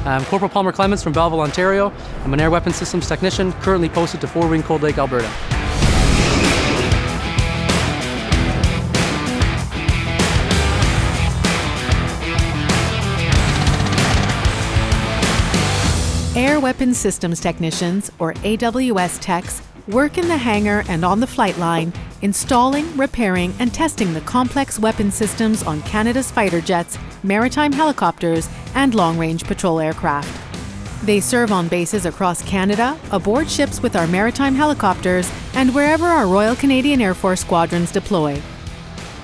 I'm Corporal Palmer Clements from Belleville, Ontario. I'm an air weapons systems technician, currently posted to Fort Wing, Cold Lake, Alberta. Air Weapons Systems Technicians, or AWS techs, work in the hangar and on the flight line, installing, repairing, and testing the complex weapon systems on Canada's fighter jets, maritime helicopters, and long-range patrol aircraft. They serve on bases across Canada, aboard ships with our maritime helicopters, and wherever our Royal Canadian Air Force squadrons deploy.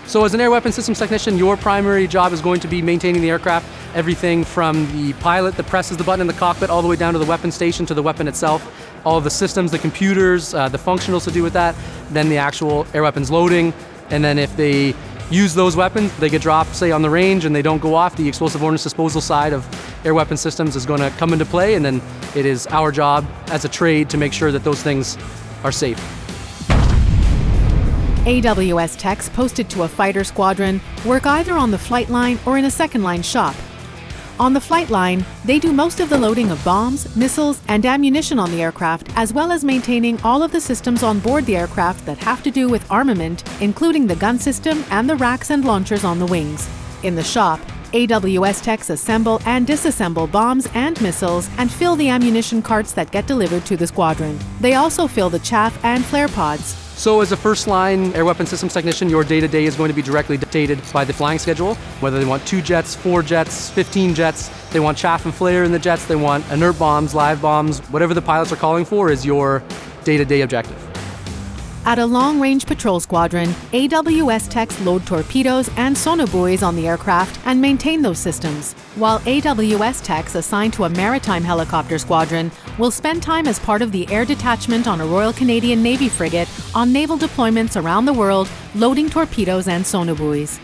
So as an air weapons systems technician, your primary job is going to be maintaining the aircraft. Everything from the pilot that presses the button in the cockpit all the way down to the weapon station to the weapon itself. All of the systems, the computers, the functionals to do with that, then the actual air weapons loading. And then if they use those weapons, they get dropped, say, on the range and they don't go off, the explosive ordnance disposal side of air weapon systems is going to come into play, and then it is our job as a trade to make sure that those things are safe. AWS techs posted to a fighter squadron work either on the flight line or in a second-line shop. On the flight line, they do most of the loading of bombs, missiles, and ammunition on the aircraft, as well as maintaining all of the systems on board the aircraft that have to do with armament, including the gun system and the racks and launchers on the wings. In the shop, AWS techs assemble and disassemble bombs and missiles and fill the ammunition carts that get delivered to the squadron. They also fill the chaff and flare pods. So as a first-line air weapons systems technician, your day-to-day is going to be directly dictated by the flying schedule, whether they want 2 jets, 4 jets, 15 jets, they want chaff and flare in the jets, they want inert bombs, live bombs, whatever the pilots are calling for is your day-to-day objective. At a long-range patrol squadron, AWS techs load torpedoes and sonobuoys on the aircraft and maintain those systems, while AWS techs assigned to a maritime helicopter squadron will spend time as part of the air detachment on a Royal Canadian Navy frigate on naval deployments around the world, loading torpedoes and sonobuoys.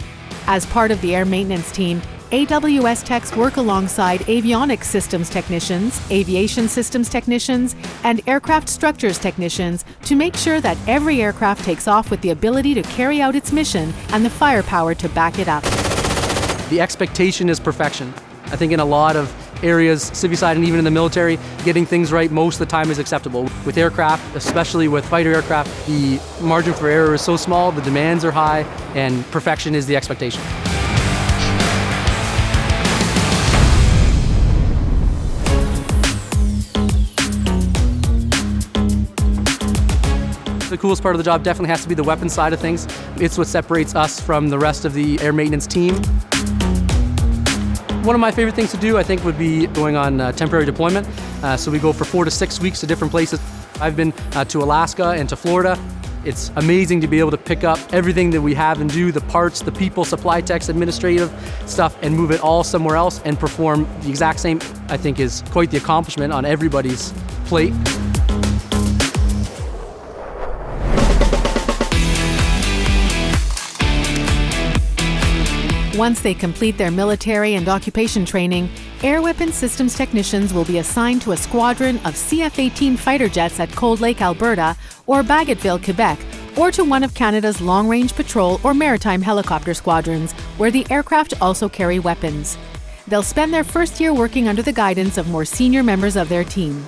As part of the air maintenance team, AWS techs work alongside avionics systems technicians, aviation systems technicians, and aircraft structures technicians to make sure that every aircraft takes off with the ability to carry out its mission and the firepower to back it up. The expectation is perfection. I think in a lot of areas, civil side and even in the military, getting things right most of the time is acceptable. With aircraft, especially with fighter aircraft, the margin for error is so small, the demands are high, and perfection is the expectation. The coolest part of the job definitely has to be the weapons side of things. It's what separates us from the rest of the air maintenance team. One of my favorite things to do, I think, would be going on temporary deployment. So we go for 4 to 6 weeks to different places. I've been to Alaska and to Florida. It's amazing to be able to pick up everything that we have and do, the parts, the people, supply techs, administrative stuff, and move it all somewhere else and perform the exact same, I think, is quite the accomplishment on everybody's plate. Once they complete their military and occupation training, air weapons systems technicians will be assigned to a squadron of CF-18 fighter jets at Cold Lake, Alberta, or Bagotville, Quebec, or to one of Canada's long-range patrol or maritime helicopter squadrons, where the aircraft also carry weapons. They'll spend their first year working under the guidance of more senior members of their team.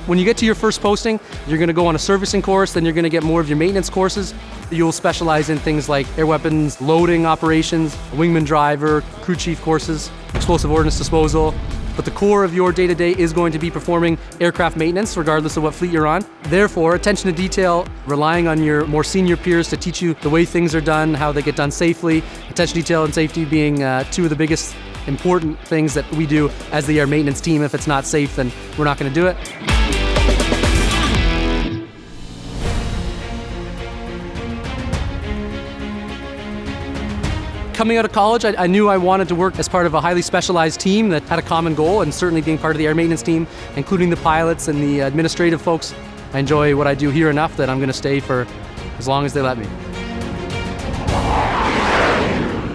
When you get to your first posting, you're going to go on a servicing course, then you're going to get more of your maintenance courses. You'll specialize in things like air weapons, loading operations, wingman driver, crew chief courses, explosive ordnance disposal. But the core of your day-to-day is going to be performing aircraft maintenance, regardless of what fleet you're on. Therefore, attention to detail, relying on your more senior peers to teach you the way things are done, how they get done safely. Attention to detail and safety being 2 of the biggest important things that we do as the air maintenance team. If it's not safe, then we're not going to do it. Coming out of college, I knew I wanted to work as part of a highly specialized team that had a common goal, and certainly being part of the air maintenance team, including the pilots and the administrative folks. I enjoy what I do here enough that I'm going to stay for as long as they let me.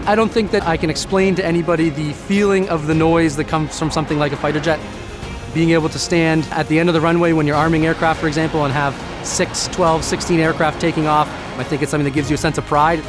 I don't think that I can explain to anybody the feeling of the noise that comes from something like a fighter jet. Being able to stand at the end of the runway when you're arming aircraft, for example, and have 6, 12, 16 aircraft taking off, I think it's something that gives you a sense of pride.